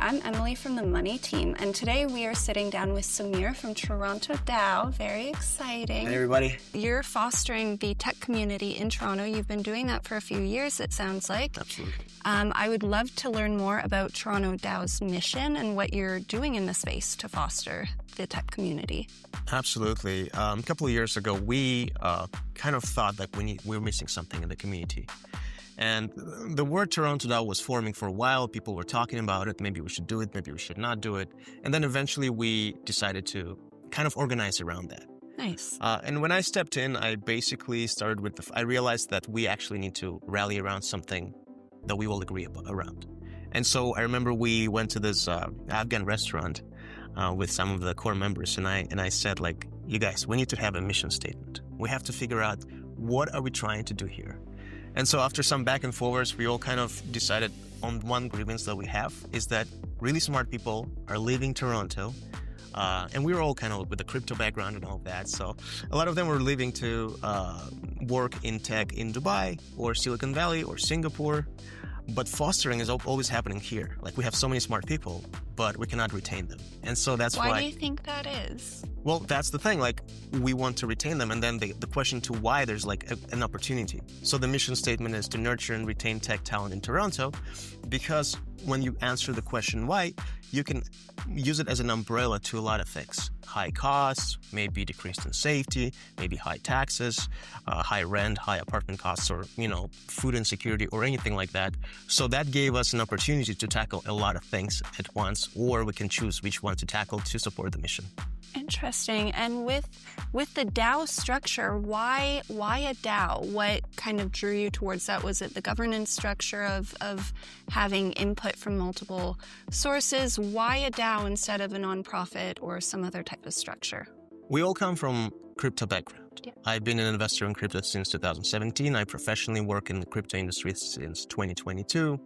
I'm Emily from the MNEE Team, and today we are sitting down with Samir from Toronto DAO. Very exciting. Hey, everybody. You're fostering the tech community in Toronto. You've been doing that for a few years, it sounds like. Absolutely. I would love to learn more about Toronto DAO's mission and what you're doing in the space to foster the tech community. Absolutely. A couple of years ago, we kind of thought that we were missing something in the community. And the word Toronto DAO was forming for a while. People were talking about it. Maybe we should do it. Maybe we should not do it. And then eventually we decided to kind of organize around that. Nice. And when I stepped in, I basically started with I realized that we actually need to rally around something that we all agree around. And so I remember we went to this Afghan restaurant with some of the core members. And I said, like, you guys, we need to have a mission statement. We have to figure out, what are we trying to do here? And so after some back and forwards, we all kind of decided on one grievance that we have is that really smart people are leaving Toronto. And we were all kind of with a crypto background and all of that. So a lot of them were leaving to work in tech in Dubai or Silicon Valley or Singapore. But fostering is always happening here. Like, we have so many smart people, but we cannot retain them. And so that's why... Why do you think that is? Well, that's the thing. Like, we want to retain them. And then the question to why there's like an opportunity. So the mission statement is to nurture and retain tech talent in Toronto, because when you answer the question why, you can use it as an umbrella to a lot of things. High costs, maybe decreased in safety, maybe high taxes, high rent, high apartment costs, or, food insecurity or anything like that. So that gave us an opportunity to tackle a lot of things at once, or we can choose which one to tackle to support the mission. Interesting. And with the DAO structure, why a DAO? What kind of drew you towards that? Was it the governance structure of having input from multiple sources? Why a DAO instead of a nonprofit or some other type of structure? We all come from crypto background. Yeah. I've been an investor in crypto since 2017. I professionally work in the crypto industry since 2022.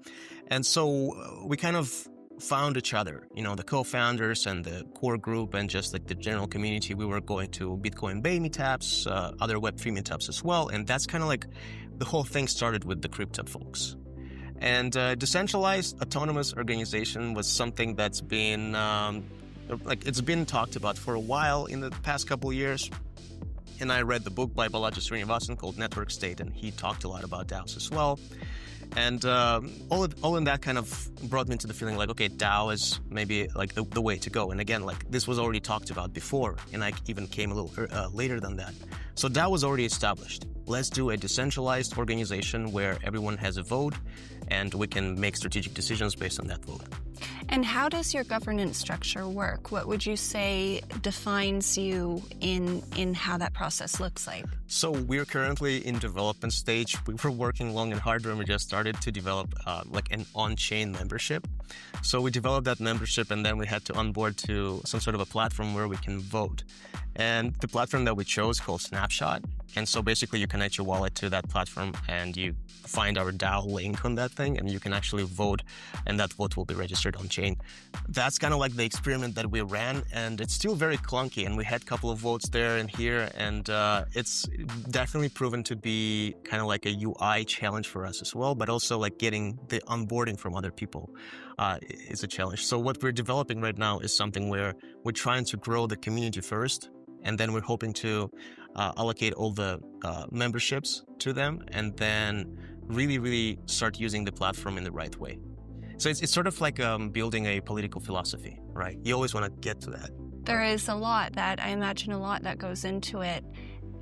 And so we kind of found each other, the co-founders and the core group and just like the general community. We were going to Bitcoin Bay meetups, other Web3 meetups as well. And that's kind of like the whole thing started with the crypto folks. And decentralized autonomous organization was something that's been, it's been talked about for a while in the past couple of years. And I read the book by Balaji Srinivasan called Network State, and he talked a lot about DAOs as well. And all in that kind of brought me to the feeling like, okay, DAO is maybe like the way to go. And again, like, this was already talked about before, and I even came a little later than that. So DAO was already established. Let's do a decentralized organization where everyone has a vote and we can make strategic decisions based on that vote. And how does your governance structure work? What would you say defines you in how that process looks like? So we're currently in development stage. We were working long and hard when we just started to develop like an on-chain membership. So we developed that membership, and then we had to onboard to some sort of a platform where we can vote. And the platform that we chose called Snapshot. And so basically you connect your wallet to that platform and you find our DAO link on that thing, and you can actually vote, and that vote will be registered on chain. That's kind of like the experiment that we ran, and it's still very clunky, and we had a couple of votes there and here, and it's definitely proven to be kind of like a UI challenge for us as well, but also like getting the onboarding from other people is a challenge. So what we're developing right now is something where we're trying to grow the community first, and then we're hoping to allocate all the memberships to them, and then really start using the platform in the right way. So it's sort of like building a political philosophy, right? You always want to get to that. There is a lot that goes into it.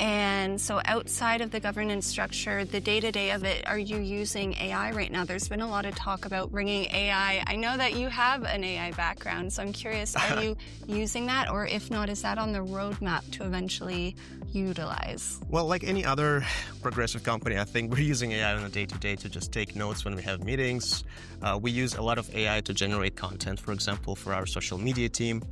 And so outside of the governance structure, the day-to-day of it, are you using AI right now? There's been a lot of talk about bringing AI. I know that you have an AI background, so I'm curious, are you using that? Or if not, is that on the roadmap to eventually utilize? Well, like any other progressive company, I think we're using AI on a day-to-day to just take notes when we have meetings. We use a lot of AI to generate content, for example, for our social media team.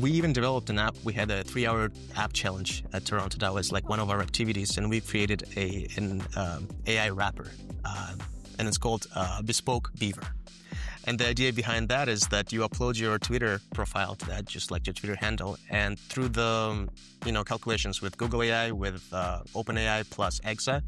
We even developed an app. We had a 3-hour app challenge at Toronto DAO as like one of our activities, and we created an AI wrapper, and it's called Bespoke Beaver. And the idea behind that is that you upload your Twitter profile to that, just like your Twitter handle, and through the calculations with Google AI, with OpenAI plus Exa,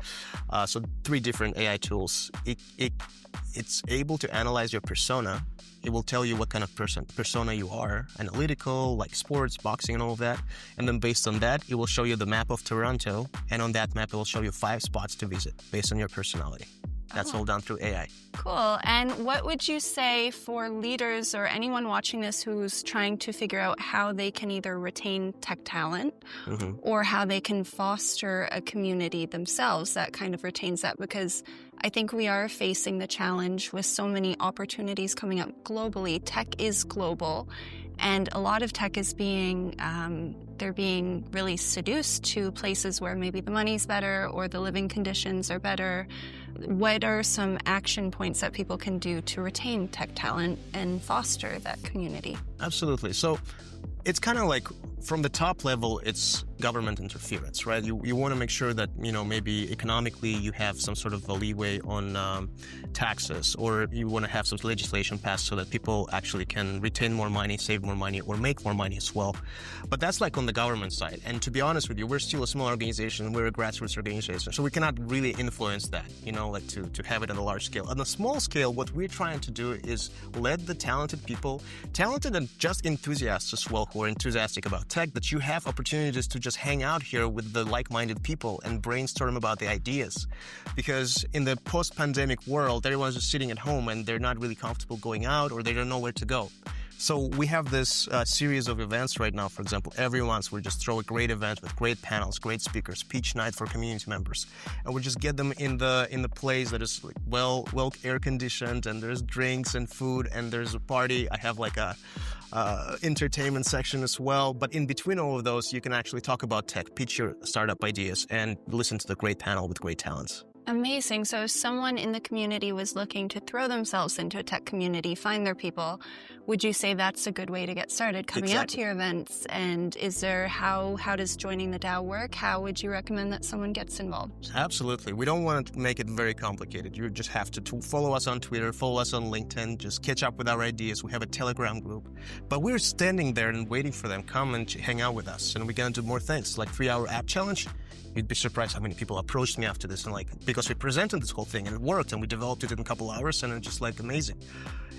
so 3 different AI tools, it's able to analyze your persona. It will tell you what kind of persona you are, analytical, like sports, boxing, and all of that. And then based on that, it will show you the map of Toronto. And on that map, it will show you 5 spots to visit based on your personality. That's all done through AI. Cool. And what would you say for leaders or anyone watching this who's trying to figure out how they can either retain tech talent or how they can foster a community themselves that kind of retains that? Because I think we are facing the challenge with so many opportunities coming up globally. Tech is global. And a lot of tech is they're being really seduced to places where maybe the money's better or the living conditions are better. What are some action points that people can do to retain tech talent and foster that community? Absolutely. So it's kind of like from the top level, it's government interference, right? You want to make sure that, maybe economically you have some sort of a leeway on taxes, or you want to have some legislation passed so that people actually can retain more money, save more money, or make more money as well. But that's like on the government side. And to be honest with you, we're still a small organization. We're a grassroots organization. So we cannot really influence that, like to have it on a large scale. On a small scale, what we're trying to do is let the talented people, talented and just enthusiasts as well, who are enthusiastic about tech, that you have opportunities to just hang out here with the like-minded people and brainstorm about the ideas. Because in the post-pandemic world, everyone's just sitting at home and they're not really comfortable going out, or they don't know where to go. So we have this series of events right now. For example, every month we just throw a great event with great panels, great speakers, pitch night for community members, and we just get them in the place that is well air conditioned, and there's drinks and food, and there's a party. I have like a entertainment section as well. But in between all of those, you can actually talk about tech, pitch your startup ideas, and listen to the great panel with great talents. Amazing. So if someone in the community was looking to throw themselves into a tech community, find their people, would you say that's a good way to get started, coming out to your events? And is there, how does joining the DAO work? How would you recommend that someone gets involved? Absolutely. We don't want to make it very complicated. You just have to follow us on Twitter, follow us on LinkedIn, just catch up with our ideas. We have a Telegram group. But we're standing there and waiting for them. Come and hang out with us. And we're going to do more things, like 3-hour app challenge. You'd be surprised how many people approached me after this, and because we presented this whole thing and it worked and we developed it in a couple hours, and it's just amazing.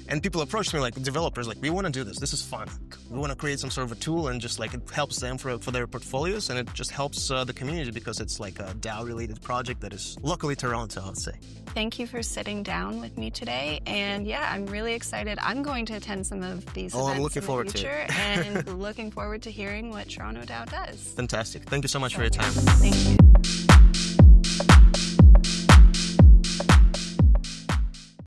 And people approached me, developers, we want to do this. This is fun. We want to create some sort of a tool, and just it helps them for their portfolios, and it just helps the community because it's like a DAO-related project that is locally Toronto, I'd say. Thank you for sitting down with me today. And yeah, I'm really excited. I'm going to attend some of these events I'm looking forward in the future, to it. and looking forward to hearing what Toronto DAO does. Fantastic. Thank you so much for your time. Thank you.